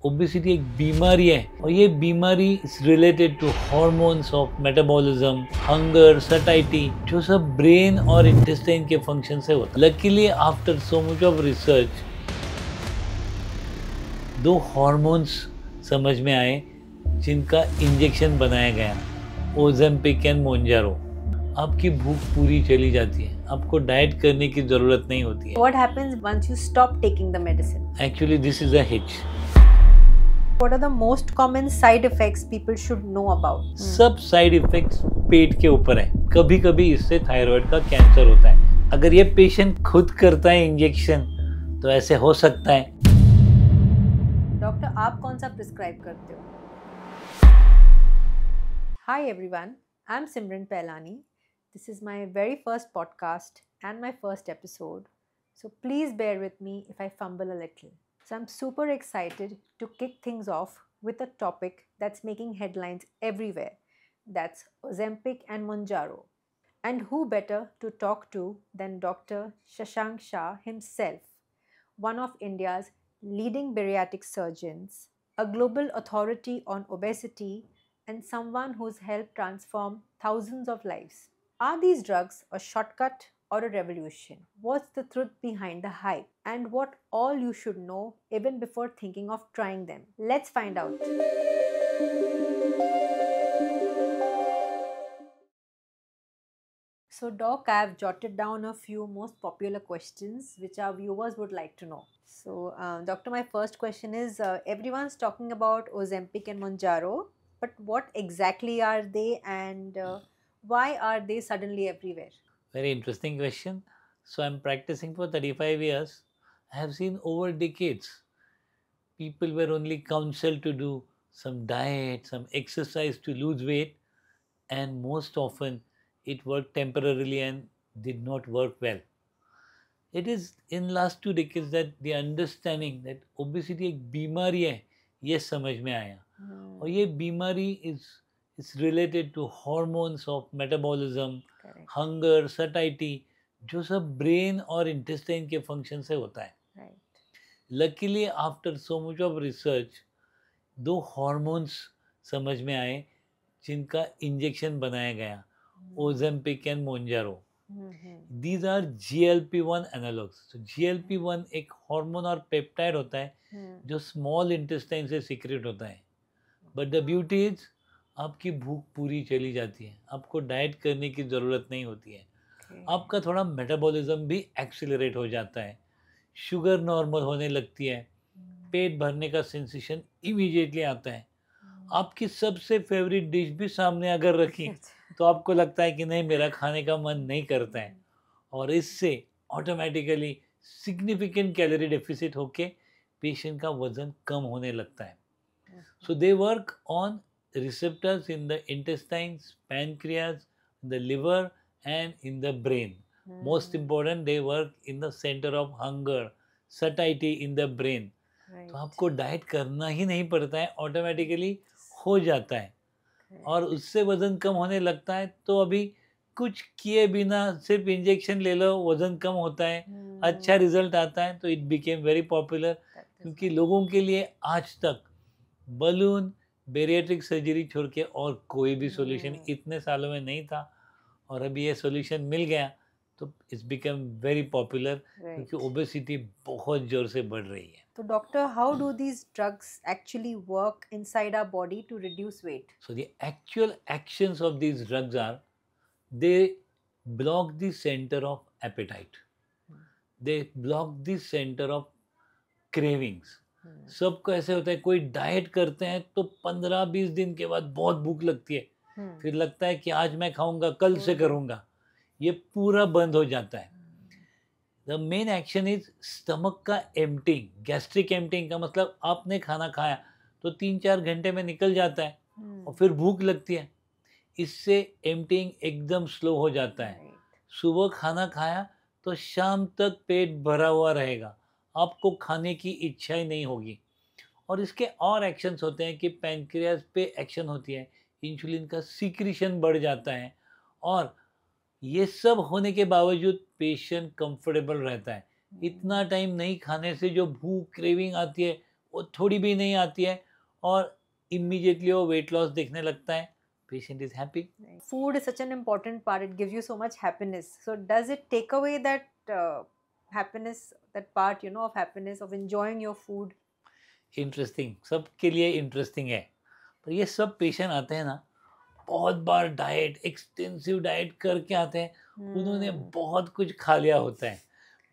Obesity एक बीमारी है और ये बीमारी is related to hormones of metabolism, hunger, satiety, जो सब ब्रेन और इंटेस्टाइन के फंक्शन से होता है। Luckily after so much of research दो हार्मोन्स समझ में आए जिनका इंजेक्शन बनाया गया, ओजेम्पिक एंड मोंजारो। आपकी भूख पूरी चली जाती है, आपको डाइट करने की जरूरत नहीं होती है। What happens once you stop taking the medicine? Actually, this is a hitch. What are the most common side effects people should know about? सब साइड इफेक्ट्स पेट के ऊपर है। कभी कभी इससे थायराइड का कैंसर होता है। अगर ये पेशेंट खुद करता है इंजेक्शन तो ऐसे हो सकता है। डॉक्टर, आप कौन सा प्रिस्क्राइब करते हो? Hi everyone, I'm Simran Pehlani. This is my very first podcast and my first episode. So please bear with me if I fumble a little. So I'm super excited to kick things off with a topic that's making headlines everywhere. That's Ozempic and Mounjaro. And who better to talk to than Dr. Shashank Shah himself, one of India's leading bariatric surgeons, a global authority on obesity, and someone who's helped transform thousands of lives. Are these drugs a shortcut or a revolution? What's the truth behind the hype? And what all you should know even before thinking of trying them? Let's find out. So, Doc, I've jotted down a few most popular questions which our viewers would like to know. So, Doctor, my first question is everyone's talking about Ozempic and Mounjaro, but what exactly are they and why are they suddenly everywhere? Very interesting question. So I'm practicing for 35 years. I have seen over decades people were only counseled to do some diet, some exercise to lose weight, and most often it worked temporarily and did not work well. It is in last 2 decades that the understanding that obesity एक बीमारी है ये समझ में आया और ये बीमारी is related to hormones of metabolism, Correct. hunger, satiety, जो सब ब्रेन और इंटेस्टाइन के फंक्शन से होता है। Right. Luckily after so much of research दो हार्मोन्स समझ में आए जिनका इंजेक्शन बनाया गया, Ozempic and Mounjaro. These are GLP-1 analogs. So GLP-1 एक हार्मोन और पेप्टाइड होता है जो स्मॉल इंटेस्टाइन से सीक्रेट होता है। बट द ब्यूटी इज आपकी भूख पूरी चली जाती है, आपको डाइट करने की ज़रूरत नहीं होती है। आपका थोड़ा मेटाबॉलिज्म भी एक्सेलरेट हो जाता है, शुगर नॉर्मल होने लगती है, पेट भरने का सेंसेशन इमीडिएटली आता है। आपकी सबसे फेवरेट डिश भी सामने अगर रखी तो आपको लगता है कि नहीं, मेरा खाने का मन नहीं करता है, और इससे ऑटोमेटिकली सिग्निफिकेंट कैलोरी डेफिसिट होके पेशेंट का वजन कम होने लगता है। So they work on receptors in the intestines, pancreas, the liver, and in the brain. Most important, they work in the center of hunger, satiety in the brain. Right. तो आपको diet करना ही नहीं पड़ता है, ऑटोमेटिकली हो जाता है और उससे वजन कम होने लगता है। तो अभी कुछ किए बिना सिर्फ इंजेक्शन ले लो, वजन कम होता है, अच्छा रिजल्ट आता है। तो इट बिकेम वेरी पॉपुलर क्योंकि लोगों के लिए आज तक बलून, बेरिएट्रिक सर्जरी छोड़ के और कोई भी सॉल्यूशन इतने सालों में नहीं था, और अभी ये सॉल्यूशन मिल गया तो इट्स बिकम वेरी पॉपुलर क्योंकि ओबेसिटी बहुत जोर से बढ़ रही है। तो doctor, how do these drugs actually work inside our body to reduce weight? So the actual actions of these drugs are they block the centre of appetite, they block the centre of cravings. सबको ऐसे होता है, कोई diet करते हैं तो 15-20 दिन के बाद बहुत भूख लगती है, फिर लगता है कि आज मैं खाऊंगा, कल से करूंगा, ये पूरा बंद हो जाता है। The main action is stomach का एम्प्टिंग, गैस्ट्रिक एम्प्टिंग का मतलब आपने खाना खाया तो 3-4 घंटे में निकल जाता है और फिर भूख लगती है, इससे एम्प्टिंग एकदम स्लो हो जाता है। सुबह खाना खाया तो शाम तक पेट भरा हुआ रहेगा, आपको खाने की इच्छा ही नहीं होगी। और इसके और एक्शंस होते हैं कि पैंक्रियाज पे एक्शन होती है, इंसुलिन का सीक्रेशन बढ़ जाता है, और ये सब होने के बावजूद पेशेंट कंफर्टेबल रहता है। इतना टाइम नहीं खाने से जो भूख क्रेविंग आती है वो थोड़ी भी नहीं आती है और इमीडिएटली वो वेट लॉस देखने लगता है, patient is happy. Food is such an important part. It gives you so much happiness. So does it take away that happiness, that part, of happiness of enjoying your food? Interesting, सबके लिए interesting है, पर ये सब patient आते हैं ना, बहुत बार डाइट, एक्सटेंसिव डाइट करके आते हैं, उन्होंने बहुत कुछ खा लिया होता है,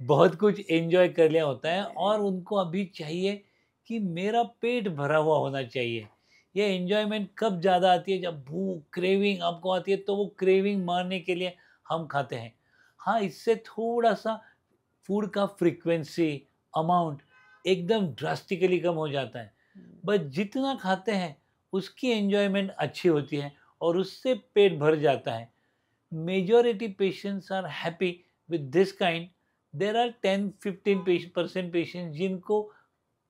बहुत कुछ एंजॉय कर लिया होता है, और उनको अभी चाहिए कि मेरा पेट भरा हुआ होना चाहिए। ये एंजॉयमेंट कब ज़्यादा आती है? जब भूख, क्रेविंग आपको आती है, तो वो क्रेविंग मारने के लिए हम खाते हैं। हाँ, इससे थोड़ा सा फूड का फ्रीक्वेंसी, अमाउंट एकदम ड्रास्टिकली कम हो जाता है, बट जितना खाते हैं उसकी एंजॉयमेंट अच्छी होती है और उससे पेट भर जाता है। Majority patients are happy with this kind. There are 10-15% patient जिनको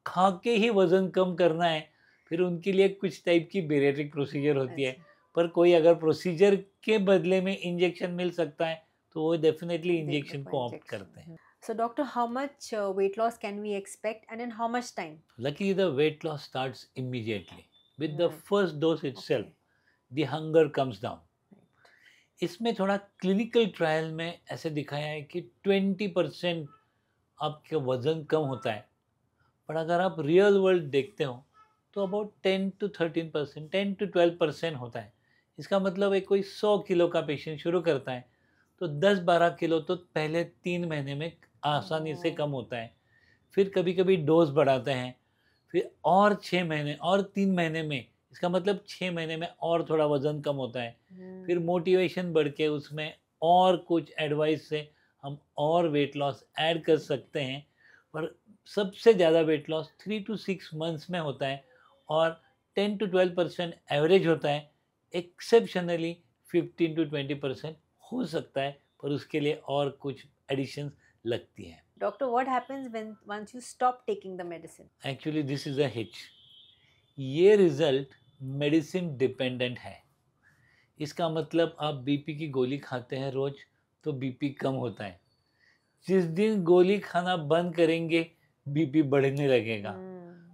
खा के ही वजन कम करना है, फिर उनके लिए कुछ टाइप की बेरिएट्रिक प्रोसीजर होती है, पर कोई अगर प्रोसीजर के बदले में इंजेक्शन मिल सकता है तो वो डेफिनेटली इंजेक्शन को ऑप्ट करते हैं। So doctor, how much weight loss can we expect and in how much time? Luckily, the weight loss starts immediately. With the first dose itself, Okay. the hunger comes down. इसमें थोड़ा clinical trial में ऐसे दिखाया है कि 20% आपका वज़न कम होता है, पर अगर आप रियल वर्ल्ड देखते हो तो अबाउट 10-13%, 10-12% होता है। इसका मतलब है कोई 100 किलो का पेशेंट शुरू करता है तो 10-12 किलो तो पहले 3 महीने में आसानी से कम होता है। फिर कभी कभी डोज बढ़ाते हैं, फिर और 6 महीने और 3 महीने में, इसका मतलब 6 महीने में और थोड़ा वज़न कम होता है। फिर मोटिवेशन बढ़ के उसमें और कुछ एडवाइस से हम और वेट लॉस ऐड कर सकते हैं, पर सबसे ज़्यादा वेट लॉस 3 to 6 मंथ्स में होता है और 10-12% एवरेज होता है। एक्सेप्शनली 15-20% हो सकता है, पर उसके लिए और कुछ एडिशंस लगती हैं। Doctor, what happens when once you stop taking the medicine? Actually this is a hitch. ये रिजल्ट मेडिसिन डिपेंडेंट है। इसका मतलब आप बीपी की गोली खाते हैं रोज तो बीपी कम होता है, जिस दिन गोली खाना बंद करेंगे बीपी बढ़ने लगेगा।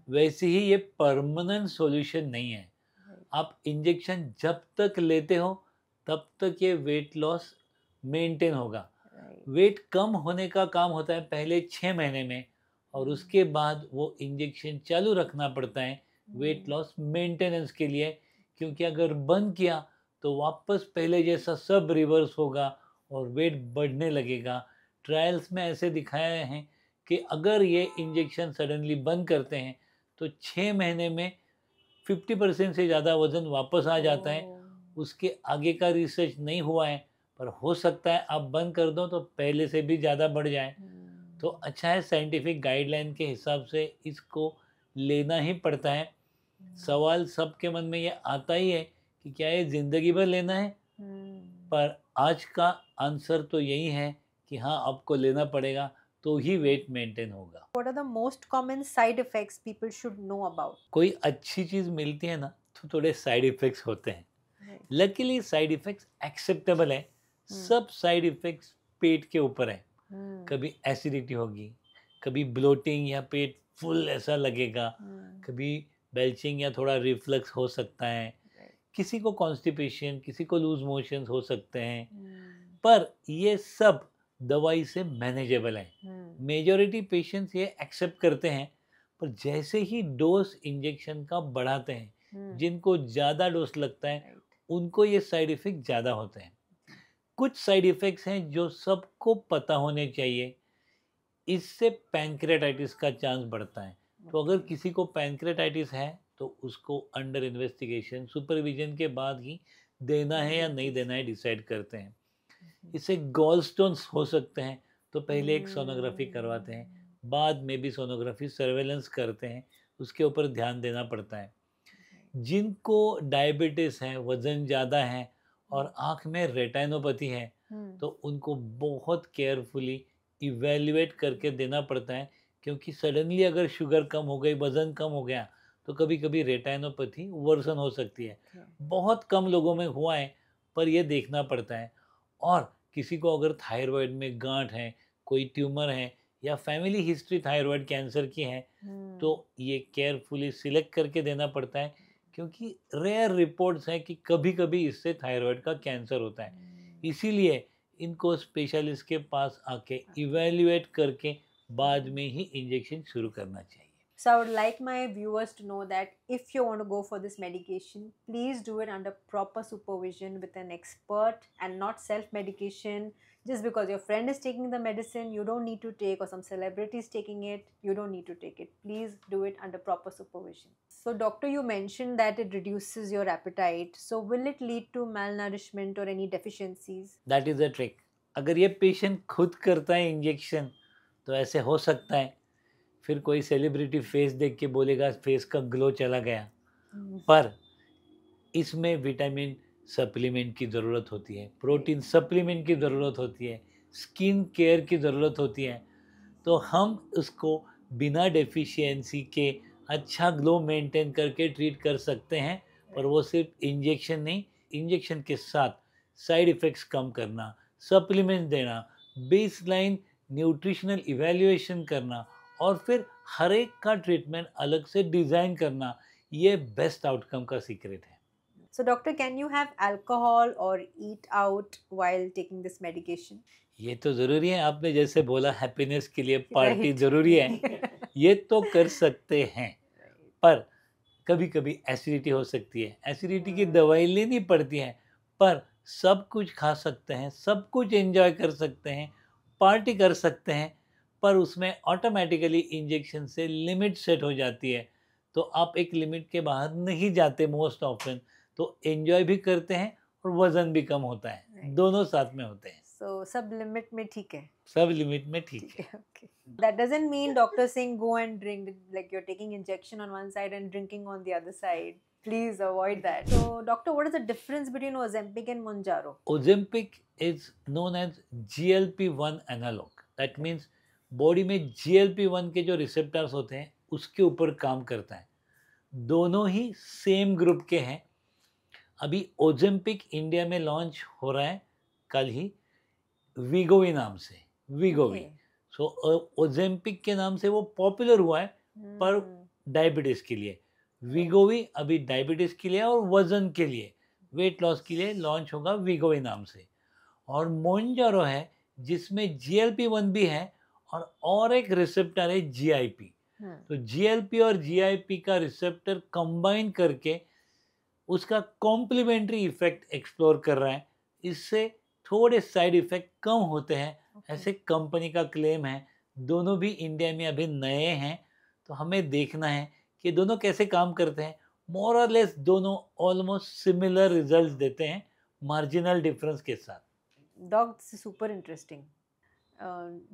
वैसे ही ये परमानेंट सॉल्यूशन नहीं है। आप इंजेक्शन जब तक लेते हो तब तक ये वेट लॉस मेंटेन होगा। वेट कम होने का काम होता है पहले 6 महीने में, और उसके बाद वो इंजेक्शन चालू रखना पड़ता है वेट लॉस मेंटेनेंस के लिए, क्योंकि अगर बंद किया तो वापस पहले जैसा सब रिवर्स होगा और वेट बढ़ने लगेगा। ट्रायल्स में ऐसे दिखाए हैं कि अगर ये इंजेक्शन सडनली बंद करते हैं तो 6 महीने में 50% से ज़्यादा वज़न वापस आ जाता है। उसके आगे का रिसर्च नहीं हुआ है, पर हो सकता है आप बंद कर दो तो पहले से भी ज़्यादा बढ़ जाए। तो अच्छा है, साइंटिफिक गाइडलाइन के हिसाब से इसको लेना ही पड़ता है। सवाल सबके मन में ये आता ही है कि क्या ये ज़िंदगी भर लेना है, पर आज का आंसर तो यही है कि हाँ, आपको लेना पड़ेगा तो ही वेट मेंटेन होगा। What are the most common side effects people should know about? कोई अच्छी चीज़ मिलती है ना तो थोड़े साइड इफ़ेक्ट्स होते हैं। लकीली साइड इफ़ेक्ट्स एक्सेप्टेबल है। सब साइड इफ़ेक्ट्स पेट के ऊपर है। कभी एसिडिटी होगी, कभी ब्लोटिंग या पेट फुल ऐसा लगेगा, कभी बेल्चिंग या थोड़ा रिफ्लक्स हो सकता है, किसी को कॉन्स्टिपेशन, किसी को लूज मोशंस हो सकते हैं, पर ये सब दवाई से मैनेजेबल है। मेजॉरिटी पेशेंट्स ये एक्सेप्ट करते हैं, पर जैसे ही डोज इंजेक्शन का बढ़ाते हैं, जिनको ज़्यादा डोज लगता है उनको ये साइड इफ़ेक्ट ज़्यादा होते हैं। कुछ साइड इफ़ेक्ट्स हैं जो सबको पता होने चाहिए। इससे पैंक्रेटाइटिस का चांस बढ़ता है। तो अगर किसी को पैंक्रेटाइटिस है तो उसको अंडर इन्वेस्टिगेशन सुपरविजन के बाद ही देना है या नहीं देना है डिसाइड करते हैं। इससे गॉल स्टोन्स हो सकते हैं, तो पहले एक सोनोग्राफी करवाते हैं, बाद में भी सोनोग्राफी सर्वेलेंस करते हैं, उसके ऊपर ध्यान देना पड़ता है। जिनको डायबिटीज़ है, वज़न ज़्यादा है और आँख में रेटिनोपैथी है, तो उनको बहुत केयरफुली इवैल्यूएट करके देना पड़ता है, क्योंकि सडनली अगर शुगर कम हो गई, वज़न कम हो गया तो कभी-कभी रेटिनोपैथी वर्सन हो सकती है। बहुत कम लोगों में हुआ है, पर ये देखना पड़ता है। और किसी को अगर थायराइड में गांठ है, कोई ट्यूमर है या फैमिली हिस्ट्री थायराइड कैंसर की है तो ये केयरफुली सिलेक्ट करके देना पड़ता है, क्योंकि रेयर रिपोर्ट्स हैं कि कभी कभी इससे थायराइड का कैंसर होता है। इसीलिए इनको स्पेशलिस्ट के पास आके इवेल्युएट करके बाद में ही इंजेक्शन शुरू करना चाहिए। So I would like my viewers to know that if you want to go for this medication, please do it under proper supervision with an expert and not self-medication. Just because your friend is taking the medicine, you don't need to take, or some celebrity is taking it, you don't need to take it. Please do it under proper supervision. So doctor, you mentioned that it reduces your appetite. So will it lead to malnourishment or any deficiencies? That is a trick. अगर ये patient खुद करता है injection तो ऐसे हो सकता है, फिर कोई सेलिब्रिटी फेस देख के बोलेगा फेस का ग्लो चला गया, पर इसमें विटामिन सप्लीमेंट की ज़रूरत होती है, प्रोटीन सप्लीमेंट की ज़रूरत होती है, स्किन केयर की ज़रूरत होती है। तो हम उसको बिना डेफिशिएंसी के अच्छा ग्लो मेंटेन करके ट्रीट कर सकते हैं, पर वो सिर्फ इंजेक्शन नहीं, इंजेक्शन के साथ साइड इफ़ेक्ट्स कम करना, सप्लीमेंट्स देना, बेसलाइन न्यूट्रिशनल इवैल्यूएशन करना और फिर हर एक का ट्रीटमेंट अलग से डिज़ाइन करना, ये बेस्ट आउटकम का सीक्रेट है। So doctor, can you have alcohol or eat out while taking this medication? ये तो ज़रूरी है, आपने जैसे बोला हैप्पीनेस के लिए पार्टी Right. ज़रूरी है, ये तो कर सकते हैं, पर कभी कभी एसिडिटी हो सकती है, एसिडिटी की दवाई लेनी पड़ती है, पर सब कुछ खा सकते हैं, सब कुछ एंजॉय कर सकते हैं, पार्टी कर सकते हैं, पर उसमें ऑटोमेटिकली इंजेक्शन से लिमिट सेट हो जाती है। तो आप एक लिमिट के बाहर नहीं जाते मोस्ट ऑफन, तो एंजॉय भी करते हैं और वजन भी कम होता है, Right. दोनों साथ में होते हैं। So सब लिमिट में ठीक है। सब लिमिट में ठीक है। Okay. That doesn't mean doctor saying go and drink, like you're taking injection on one side and drinking on the other side. Please avoid that. So doctor, what is the difference between Ozempic and Mounjaro? Ozempic is known as GLP-1 analog. That means body में GLP-1 के जो receptors होते हैं उसके ऊपर काम करता है। दोनों ही सेम ग्रुप के हैं। अभी ओजेम्पिक इंडिया में लॉन्च हो रहा है कल ही, वीगोवी नाम से, वीगोवी। सो ओजेम्पिक के नाम से वो पॉपुलर हुआ है, पर डायबिटीज़ के लिए। वीगोवी अभी डायबिटीज़ के लिए और वज़न के लिए, वेट लॉस के लिए लॉन्च होगा वीगोवी नाम से। और मोंजारो है जिसमें GLP-1 भी है और एक रिसेप्टर है GIP। तो GLP और GIP का रिसेप्टर कंबाइन करके उसका कॉम्प्लीमेंट्री इफेक्ट एक्सप्लोर कर रहा है। इससे थोड़े साइड इफेक्ट कम होते हैं, ऐसे कंपनी का क्लेम है। दोनों भी इंडिया में अभी नए हैं, तो हमें देखना है कि दोनों कैसे काम करते हैं। मोर और लेस दोनों ऑलमोस्ट सिमिलर रिजल्ट्स देते हैं, मार्जिनल डिफरेंस के साथ। Doctor super interesting.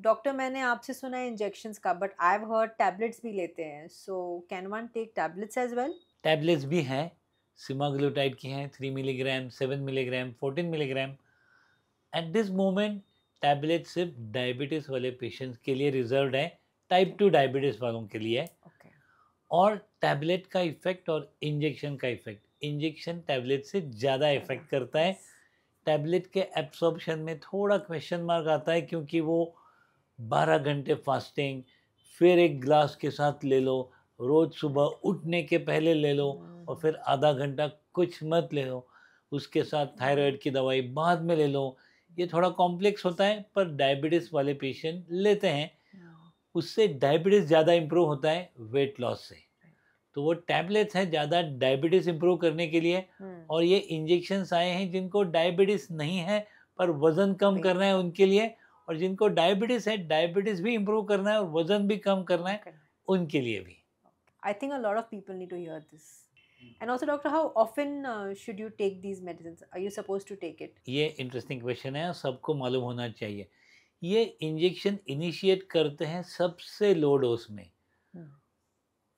डॉक्टर, मैंने आपसे सुना है इंजेक्शंस का, but I have heard tablets भी लेते हैं। So can one take tablets as well? Tablets भी हैं, सिमाग्लूटाइड की हैं 3 milligram, 7 milligram, 14 milligram. At this moment tablet सिर्फ डायबिटीज़ वाले पेशेंट्स के लिए रिजर्व्ड है, टाइप 2 डायबिटीज़ वालों के लिए। और टैबलेट का इफ़ेक्ट और इंजेक्शन का इफ़ेक्ट, इंजेक्शन टैबलेट से ज़्यादा इफ़ेक्ट करता है। टैबलेट के एब्सॉर्प्शन में थोड़ा क्वेश्चन मार्क आता है, क्योंकि वो 12 घंटे फास्टिंग, फिर एक ग्लास के साथ ले लो, रोज़ सुबह उठने के पहले ले लो, और फिर आधा घंटा कुछ मत ले लो, उसके साथ थायराइड की दवाई बाद में ले लो। ये थोड़ा कॉम्प्लेक्स होता है, पर डायबिटीज़ वाले पेशेंट लेते हैं। उससे डायबिटीज़ ज़्यादा इम्प्रूव होता है वेट लॉस से। तो वो टैबलेट्स हैं ज़्यादा डायबिटीज़ इम्प्रूव करने के लिए, और ये इंजेक्शन्स आए हैं जिनको डायबिटीज़ नहीं है पर वज़न कम करना है उनके लिए, और जिनको डायबिटीज़ है, डायबिटीज़ भी इम्प्रूव करना है और वज़न भी कम करना है उनके लिए भी। I think a lot of people need to hear this. And also, doctor, how often should you take these medicines? Are you supposed to take it? ये इंटरेस्टिंग क्वेश्चन है और सबको मालूम होना चाहिए। ये इंजेक्शन इनिशिएट करते हैं सबसे लो डोज में,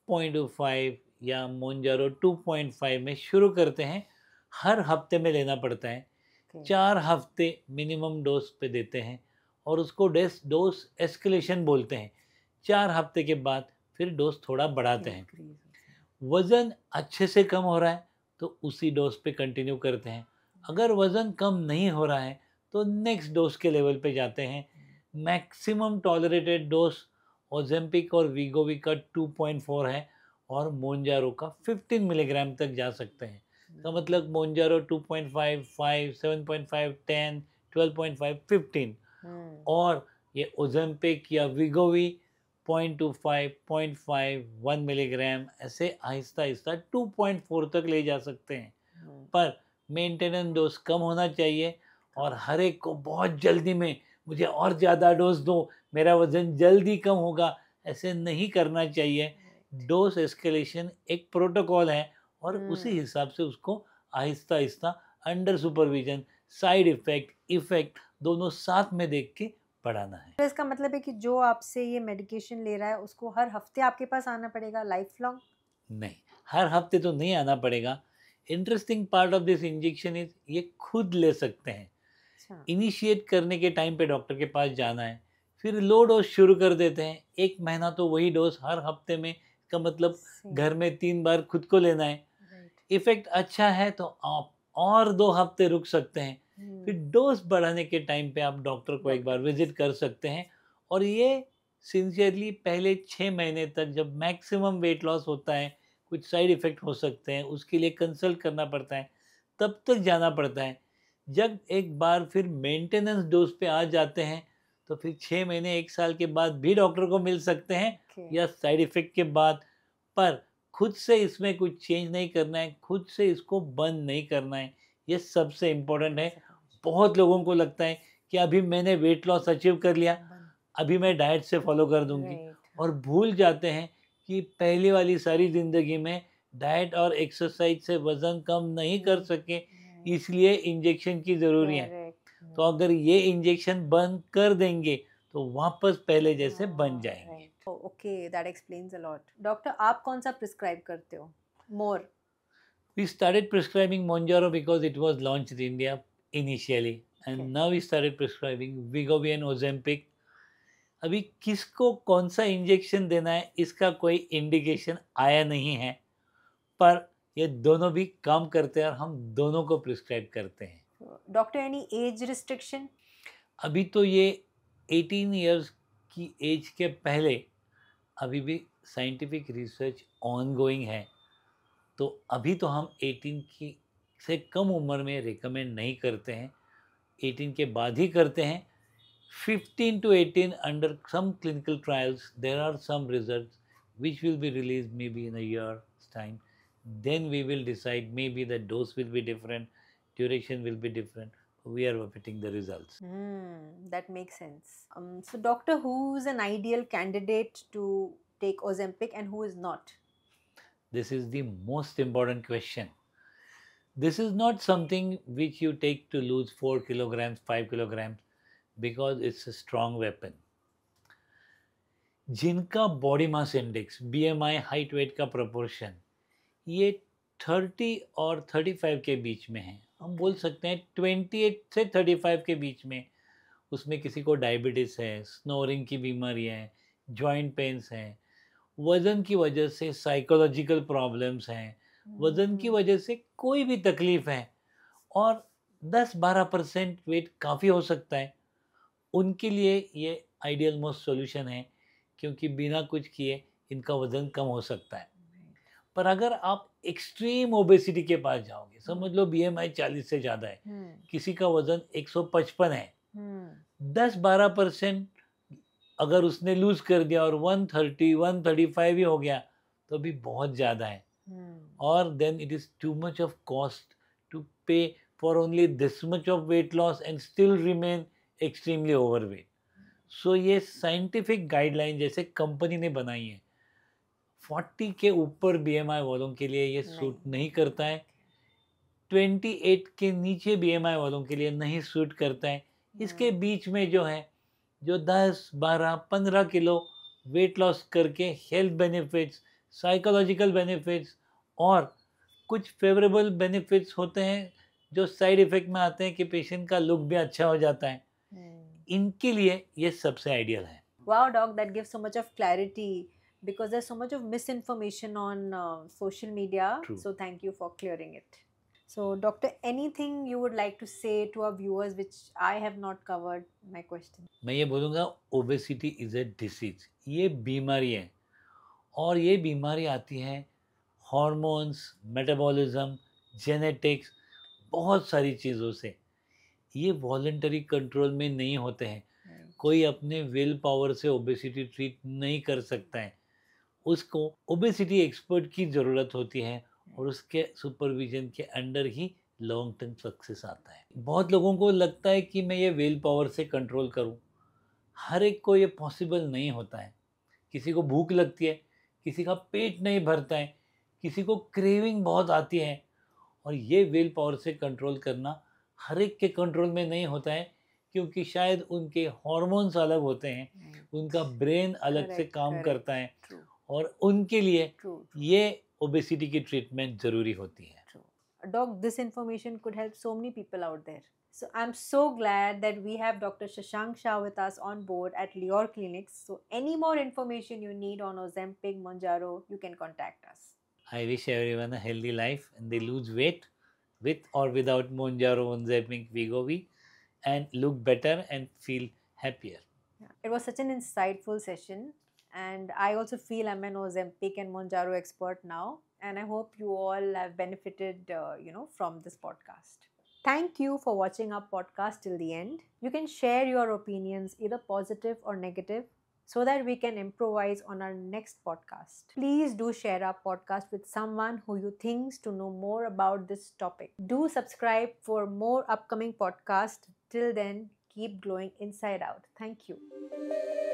0.25 या मोंजारो 2.5 में शुरू करते हैं। हर हफ्ते में लेना पड़ता है, 4 हफ्ते मिनिमम डोज पे देते हैं, और उसको डोज एस्केलेशन बोलते हैं। 4 हफ्ते के बाद फिर डोज थोड़ा बढ़ाते हैं। वज़न अच्छे से कम हो रहा है तो उसी डोज पे कंटिन्यू करते हैं। अगर वज़न कम नहीं हो रहा है तो नेक्स्ट डोज के लेवल पे जाते हैं। मैक्सिमम टॉलरेटेड डोज ओजेम्पिक और वीगोवी का 2.4 है और मोंजारो का 15 मिलीग्राम तक जा सकते हैं। तो मतलब मोंजारो 2.5, 5, 7.5, 10, 12.5, 15 और ये ओजेम्पिक या वीगोवी 0.25, 0.5, 1 मिलीग्राम ऐसे आहिस्ता आहिस्ता 2.4 तक ले जा सकते हैं। पर मेंटेनेंस डोज कम होना चाहिए और हर एक को बहुत जल्दी में मुझे और ज़्यादा डोज दो, मेरा वज़न जल्दी कम होगा, ऐसे नहीं करना चाहिए। डोज एस्केलेशन एक प्रोटोकॉल है और उसी हिसाब से उसको Aahista Aahista under supervision side effect दोनों साथ में देख के बढ़ाना है। तो इसका मतलब है कि जो आपसे ये मेडिकेशन ले रहा है उसको हर हफ्ते आपके पास आना पड़ेगा लाइफ लॉन्ग? नहीं, हर हफ्ते तो नहीं आना पड़ेगा। Interesting part of this injection is ये खुद ले सकते हैं। अच्छा। इनिशिएट करने के टाइम पे डॉक्टर के पास जाना है, फिर लो डोज शुरू कर देते हैं। 1 महीना तो वही डोज हर हफ्ते में, का मतलब घर में 3 बार खुद को लेना है। इफेक्ट अच्छा है तो आप और 2 हफ्ते रुक सकते हैं, फिर डोज बढ़ाने के टाइम पे आप डॉक्टर को एक बार विजिट कर सकते हैं। और ये सिंसियरली पहले 6 महीने तक जब मैक्सिमम वेट लॉस होता है, कुछ साइड इफ़ेक्ट हो सकते हैं, उसके लिए कंसल्ट करना पड़ता है, तब तक जाना पड़ता है। जब एक बार फिर मेंटेनेंस डोज पे आ जाते हैं तो फिर 6 महीने 1 साल के बाद भी डॉक्टर को मिल सकते हैं या साइड इफ़ेक्ट के बाद। पर खुद से इसमें कुछ चेंज नहीं करना है, खुद से इसको बंद नहीं करना है, ये सबसे इम्पोर्टेंट है। बहुत लोगों को लगता है कि अभी मैंने वेट लॉस अचीव कर लिया, अभी मैं डाइट से फॉलो कर दूंगी, और भूल जाते हैं कि पहले वाली सारी ज़िंदगी में डाइट और एक्सरसाइज से वज़न कम नहीं कर सके, इसलिए इंजेक्शन की ज़रूरी है। तो अगर ये इंजेक्शन बंद कर देंगे तो वापस पहले जैसे बन जाएंगे। Okay, that explains a lot. Doctor, आप कौन सा प्रिस्क्राइब करते हो मोर? We started prescribing Monjaro because it was launched in India initially, and now we started prescribing Wegovy and Ozempic. अभी किसको कौन सा इंजेक्शन देना है इसका कोई इंडिकेशन आया नहीं है, पर ये दोनों भी काम करते हैं और हम दोनों को प्रिस्क्राइब करते हैं। Doctor, any as restriction? अभी तो ये 18 इयर्स की एज के पहले अभी भी साइंटिफिक रिसर्च ऑन गोइंग है, तो अभी तो हम 18 की से कम उम्र में रिकमेंड नहीं करते हैं, 18 के बाद ही करते हैं। 15 to 18 under some clinical trials there are some results which will be released maybe in a year's time. Then we will decide, maybe the dose will be different, duration will be different. We are awaiting the results. That makes sense. So doctor, who is an ideal candidate to take Ozempic and who is not? This is the most important question. This is not something which you take to lose 4 kilograms, 5 kilograms, because it's a strong weapon. जिनका body mass index, BMI, height weight का proportion ये 30 और 35 के बीच में है, हम बोल सकते हैं 28 से 35 के बीच में, उसमें किसी को डायबिटीज़ है, स्नोरिंग की बीमारी है, जॉइंट पेन्स हैं, वज़न की वजह से साइकोलॉजिकल प्रॉब्लम्स हैं, वज़न की वजह से कोई भी तकलीफ़ है और 10-12% वेट काफ़ी हो सकता है, उनके लिए ये आइडियल मोस्ट सॉल्यूशन है, क्योंकि बिना कुछ किए इनका वज़न कम हो सकता है। पर अगर आप एक्सट्रीम ओबेसिटी के पास जाओगे, समझ लो BMI 40 से ज़्यादा है, किसी का वज़न 155 है, 10-12% अगर उसने लूज कर दिया और 130, 135 ही हो गया तो भी बहुत ज़्यादा है, और then it is too much of cost to pay for only this much of weight loss and still remain extremely overweight. So ये साइंटिफिक गाइडलाइन जैसे कंपनी ने बनाई है, 40 के ऊपर BMI वालों के लिए ये सूट नहीं करता है, 28 के नीचे BMI वालों के लिए नहीं सूट करता है। इसके बीच में जो है, जो 10, 12, 15 किलो वेट लॉस करके हेल्थ बेनिफिट्स, साइकोलॉजिकल बेनिफिट्स और कुछ फेवरेबल बेनिफिट्स होते हैं जो साइड इफ़ेक्ट में आते हैं कि पेशेंट का लुक भी अच्छा हो जाता है, इनके लिए ये सबसे आइडियल है। Wow, doc, that gives so much of clarity because there's so much of misinformation on social media. True. So thank you for clearing it. So, doctor, anything you would like to say to our viewers which I have not covered my question? मैं ये बोलूँगा, obesity is a disease, ये बीमारी है, और ये बीमारी आती है हार्मोन्स, मेटाबॉलिज्म, जेनेटिक्स, बहुत सारी चीज़ों से। ये वॉलंटरी कंट्रोल में नहीं होते हैं। कोई अपने विल पावर से ओबेसिटी ट्रीट नहीं कर सकता है। उसको ओबेसिटी एक्सपर्ट की ज़रूरत होती है, और उसके सुपरविजन के अंडर ही लॉन्ग टर्म सक्सेस आता है। बहुत लोगों को लगता है कि मैं ये विल पावर से कंट्रोल करूं। हर एक को ये पॉसिबल नहीं होता है। किसी को भूख लगती है, किसी का पेट नहीं भरता है, किसी को क्रेविंग बहुत आती है, और ये विल पावर से कंट्रोल करना हर एक के कंट्रोल में नहीं होता है, क्योंकि शायद उनके हार्मोन्स अलग होते हैं, उनका ब्रेन अलग से काम करता है, और उनके लिए ये ओबेसिटी की ट्रीटमेंट ज़रूरी होती है। Doc, this information could help so many people out there. So I'm so glad that we have Dr. Shashank Shah with us on board at Lior Clinics. So any more information you need on Ozempic, Mounjaro, you can contact us. I wish everyone a healthy life and they lose weight with or without Mounjaro, Ozempic, Wegovy, and look better and feel happier. It was such an insightful session, and I also feel I'm an Ozempic and Mounjaro expert now, and I hope you all have benefited, from this podcast. Thank you for watching our podcast till the end. You can share your opinions, either positive or negative, so that we can improvise on our next podcast. Please do share our podcast with someone who you think to know more about this topic. Do subscribe for more upcoming podcasts. Till then, keep glowing inside out. Thank you.